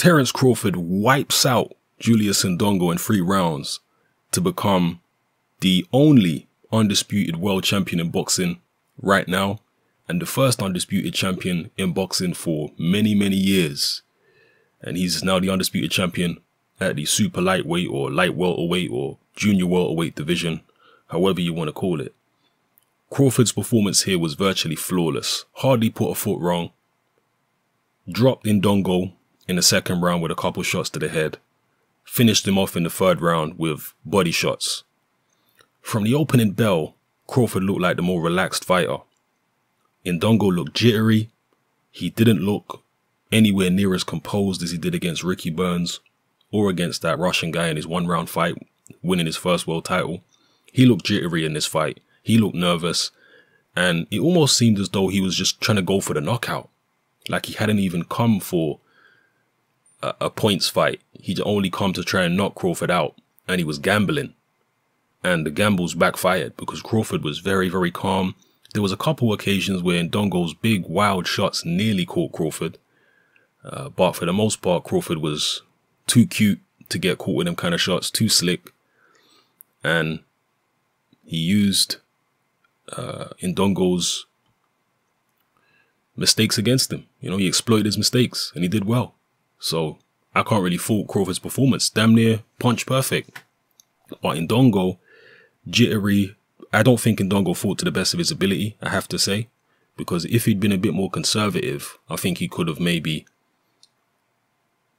Terence Crawford wipes out Julius Indongo in 3 rounds to become the only undisputed world champion in boxing right now, and the first undisputed champion in boxing for many, many years. And he's now the undisputed champion at the super lightweight or light welterweight or junior welterweight division, however you want to call it. Crawford's performance here was virtually flawless. Hardly put a foot wrong. Dropped Indongo in the 2nd round with a couple shots to the head. Finished him off in the 3rd round with body shots. From the opening bell, Crawford looked like the more relaxed fighter. Indongo looked jittery. He didn't look anywhere near as composed as he did against Ricky Burns or against that Russian guy in his 1-round fight, winning his first world title. He looked jittery in this fight. He looked nervous, and it almost seemed as though he was just trying to go for the knockout. Like he hadn't even come for a points fight. He'd only come to try and knock Crawford out, and he was gambling. And the gambles backfired because Crawford was very, very calm. There was a couple occasions where Ndongo's big, wild shots nearly caught Crawford. But for the most part, Crawford was too cute to get caught with them kind of shots, too slick. And he used Ndongo's mistakes against him. You know, he exploited his mistakes and he did well. So I can't really fault Crawford's performance. Damn near punch perfect. But Indongo, jittery. I don't think Indongo fought to the best of his ability, I have to say. Because if he'd been a bit more conservative, I think he could have maybe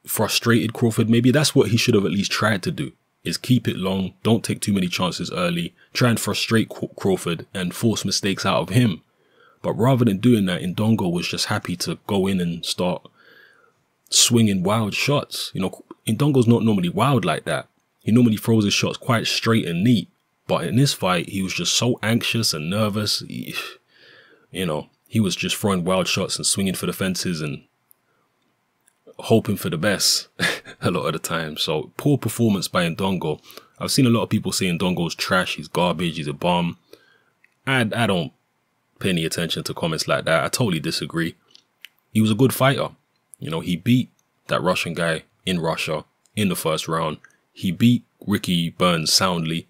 frustrated Crawford. Maybe that's what he should have at least tried to do, is keep it long, don't take too many chances early, try and frustrate Crawford and force mistakes out of him. But rather than doing that, Indongo was just happy to go in and start swinging wild shots. You know, Indongo's not normally wild like that. He normally throws his shots quite straight and neat. But in this fight, he was just so anxious and nervous. You know, he was just throwing wild shots and swinging for the fences and hoping for the best a lot of the time. So poor performance by Indongo. I've seen a lot of people say Ndongo's trash, he's garbage, he's a bum. I don't pay any attention to comments like that. I totally disagree. He was a good fighter. You know, he beat that Russian guy in Russia in the 1st round. He beat Ricky Burns soundly.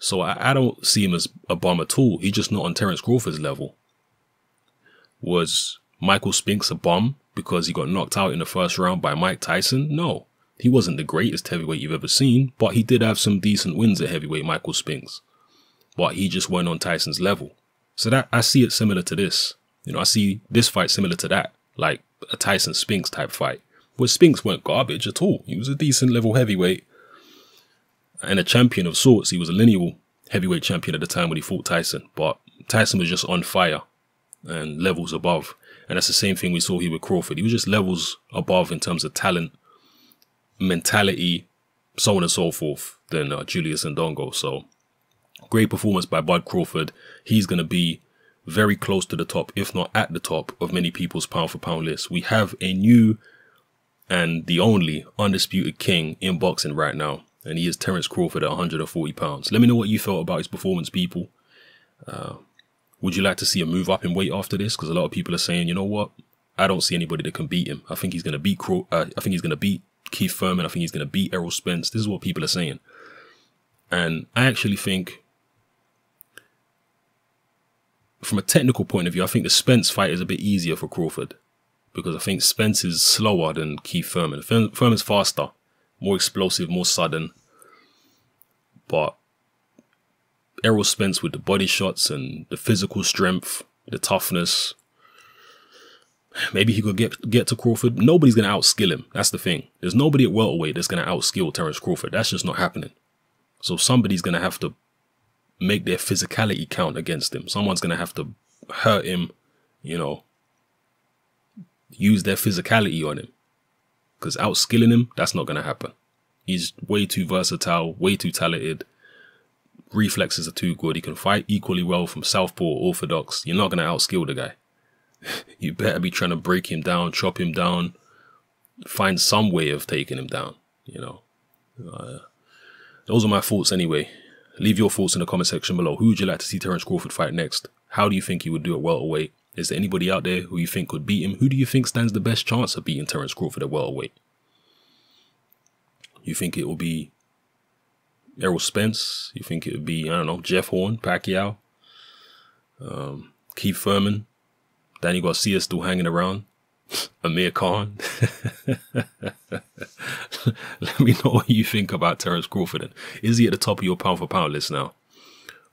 So I don't see him as a bum at all. He's just not on Terence Crawford's level. Was Michael Spinks a bum because he got knocked out in the 1st round by Mike Tyson? No. He wasn't the greatest heavyweight you've ever seen, but he did have some decent wins at heavyweight, Michael Spinks. But he just weren't on Tyson's level. So that I see it similar to this. You know, I see this fight similar to that, like a Tyson Spinks type fight, where Spinks weren't garbage at all. He was a decent level heavyweight and a champion of sorts. He was a lineal heavyweight champion at the time when he fought Tyson, but Tyson was just on fire and levels above. And that's the same thing we saw here with Crawford. He was just levels above in terms of talent, mentality, so on and so forth than Julius Indongo. So great performance by Bud Crawford. He's going to be very close to the top, if not at the top of many people's pound for pound list. We have a new and the only undisputed king in boxing right now, and he is Terence Crawford at 140 pounds. Let me know what you felt about his performance, people. Would you like to see a move up in weight after this? Because a lot of people are saying, you know what? I don't see anybody that can beat him. I think he's going to beat I think he's going to beat Keith Thurman. I think he's going to beat Errol Spence. This is what people are saying. And I actually think, from a technical point of view, I think the Spence fight is a bit easier for Crawford. Because I think Spence is slower than Keith Thurman. Thurman's faster, more explosive, more sudden. But Errol Spence with the body shots and the physical strength, the toughness, maybe he could get to Crawford. Nobody's going to outskill him. That's the thing. There's nobody at welterweight that's going to outskill Terence Crawford. That's just not happening. So somebody's going to have to make their physicality count against him. Someone's going to have to hurt him, you know, use their physicality on him. Because outskilling him, that's not going to happen. He's way too versatile, way too talented. Reflexes are too good. He can fight equally well from southpaw or orthodox. You're not going to outskill the guy. You better be trying to break him down, chop him down, find some way of taking him down, you know. Those are my thoughts anyway. Leave your thoughts in the comment section below. Who would you like to see Terence Crawford fight next? How do you think he would do at welterweight? Is there anybody out there who you think could beat him? Who do you think stands the best chance of beating Terence Crawford at welterweight? You think it will be Errol Spence? You think it would be, I don't know, Jeff Horn, Pacquiao, Keith Thurman, Danny Garcia still hanging around, Amir Khan? Let me know what you think about Terence Crawford. And is he at the top of your pound for pound list now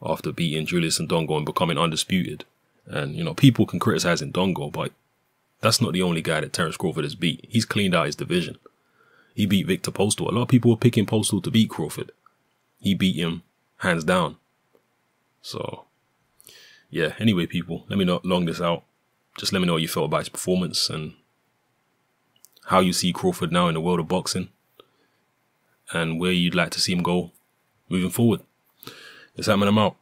after beating Julius Indongo and becoming undisputed? And, you know, people can criticize Indongo, but that's not the only guy that Terence Crawford has beat. He's cleaned out his division. He beat Victor Postal. A lot of people were picking Postal to beat Crawford. He beat him hands down. So, yeah, anyway, people, let me not long this out. Just let me know what you felt about his performance and how you see Crawford now in the world of boxing and where you'd like to see him go moving forward. It's happening. I'm out.